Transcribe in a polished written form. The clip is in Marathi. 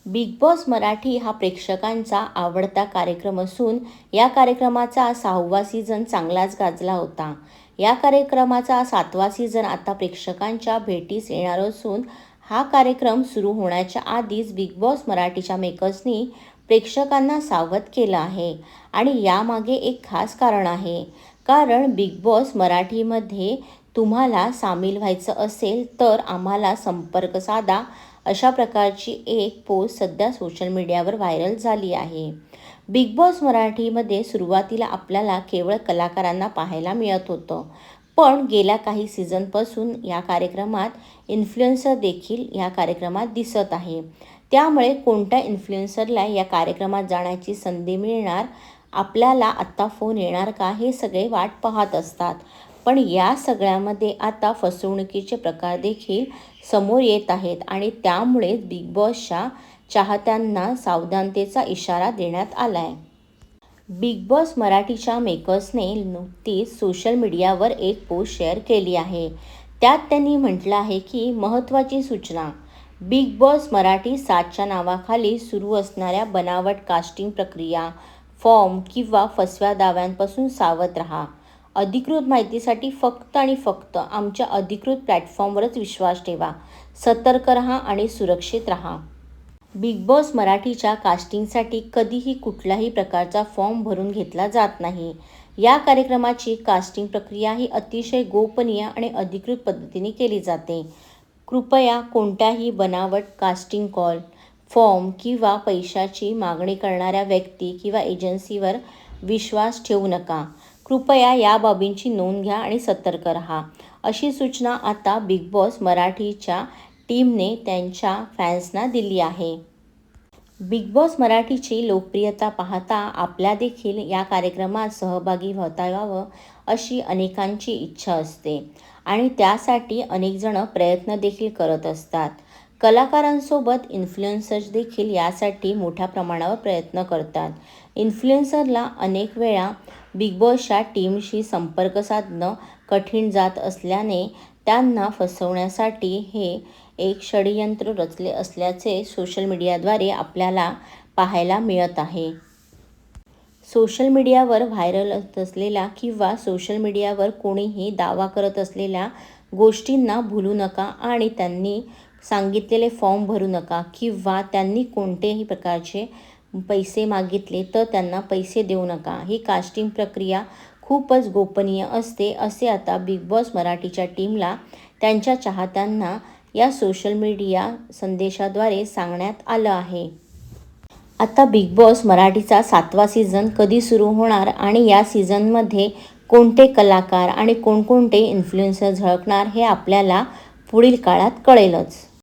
बिग बॉस मराठी हा प्रेक्षकांचा आवडता कार्यक्रम असून या कार्यक्रमाचा 6वा सीझन चांगलाच गाजला होता. या कार्यक्रमाचा 7वा सीझन आता प्रेक्षकांच्या भेटीस येणार असून हा कार्यक्रम सुरू होण्याच्या आधीच बिग बॉस मराठीच्या मेकर्सनी प्रेक्षकांना सावध केलं आहे आणि यामागे एक खास कारण आहे. कारण बिग बॉस मराठीमध्ये तुम्हाला सामील व्हायचं असेल तर आम्हाला संपर्क साधा, अशा प्रकारची एक पोस्ट सध्या सोशल मीडियावर व्हायरल झाली आहे. बिग बॉस मराठीमध्ये सुरुवातीला आपल्याला केवळ कलाकारांना पाहायला मिळत होतं, पण गेल्या काही सीझनपासून या कार्यक्रमात इन्फ्लुएन्सर देखील या कार्यक्रमात दिसत आहे. त्यामुळे कोणत्या इन्फ्लुएन्सरला या कार्यक्रमात जाण्याची संधी मिळणार, आपल्याला आत्ता फोन येणार का, हे सगळे वाट पाहत असतात. पण या सगळ्यामध्ये आता फसवणुकीचे प्रकार देखील समोर येत आहेत आणि त्यामुळेच बिग बॉसच्या चाहत्यांना सावधानतेचा इशारा देण्यात आलाय. बिग बॉस मराठीच्या मेकर्सने नुकतीच सोशल मीडियावर एक पोस्ट शेअर केली आहे. त्यात त्यांनी म्हटलं आहे की महत्त्वाची सूचना, बिग बॉस मराठी 7च्या नावाखाली सुरू असणाऱ्या बनावट कास्टिंग प्रक्रिया, फॉर्म किंवा फसव्या दाव्यांपासून सावध राहा. अधिकृत माहितीसाठी फक्त आणि फक्त आमच्या अधिकृत प्लॅटफॉर्मवरच विश्वास ठेवा. सतर्क रहा आणि सुरक्षित राहा. बिग बॉस मराठीच्या कास्टिंगसाठी कधीही कुठल्याही प्रकारचा फॉर्म भरून घेतला जात नाही. या कार्यक्रमाची कास्टिंग प्रक्रिया ही अतिशय गोपनीय आणि अधिकृत पद्धतीने केली जाते. कृपया कोणत्याही बनावट कास्टिंग कॉल, फॉर्म किंवा पैशाची मागणी करणाऱ्या व्यक्ती किंवा एजन्सीवर विश्वास ठेवू नका. कृपया या बाबींची नोंद घ्या आणि सतर्क राहा, अशी सूचना आता बिग बॉस मराठीच्या टीमने त्यांच्या फॅन्सना दिली आहे. बिग बॉस मराठीची लोकप्रियता पाहता आपल्या देखील या कार्यक्रमात सहभागी होता यावं अशी अनेकांची इच्छा असते आणि त्यासाठी अनेक जण प्रयत्न देखील करत असतात. कलाकारांसोबत इन्फ्लुएन्सर्स देखील यासाठी मोठ्या प्रमाणावर प्रयत्न करतात. इन्फ्लुएन्सरला अनेक वेळा बिग बॉसच्या टीमशी संपर्क साधणं कठीण जात असल्याने त्यांना फसवण्यासाठी हे एक षडयंत्र रचले असल्याचे सोशल मीडियाद्वारे आपल्याला पाहायला मिळत आहे. सोशल मीडियावर व्हायरल असलेल्या किंवा सोशल मीडियावर कोणीही दावा करत असलेल्या गोष्टींना भुलू नका आणि त्यांनी सांगितलेले फॉर्म भरू नका किंवा त्यांनी कोणतेही प्रकारचे पैसे मागितले तर त्यांना पैसे देऊ नका. ही कास्टिंग प्रक्रिया खूपच गोपनीय असते, असे आता बिग बॉस मराठीच्या टीमला त्यांच्या चाहत्यांना या सोशल मीडिया संदेशाद्वारे सांगण्यात आलं आहे. आता बिग बॉस मराठीचा 7वा सीझन कधी सुरू होणार आणि या सीझनमध्ये कोणते कलाकार आणि कोणकोणते इन्फ्लुएन्सर झळकणार हे आपल्याला पुढील काळात कळेलच.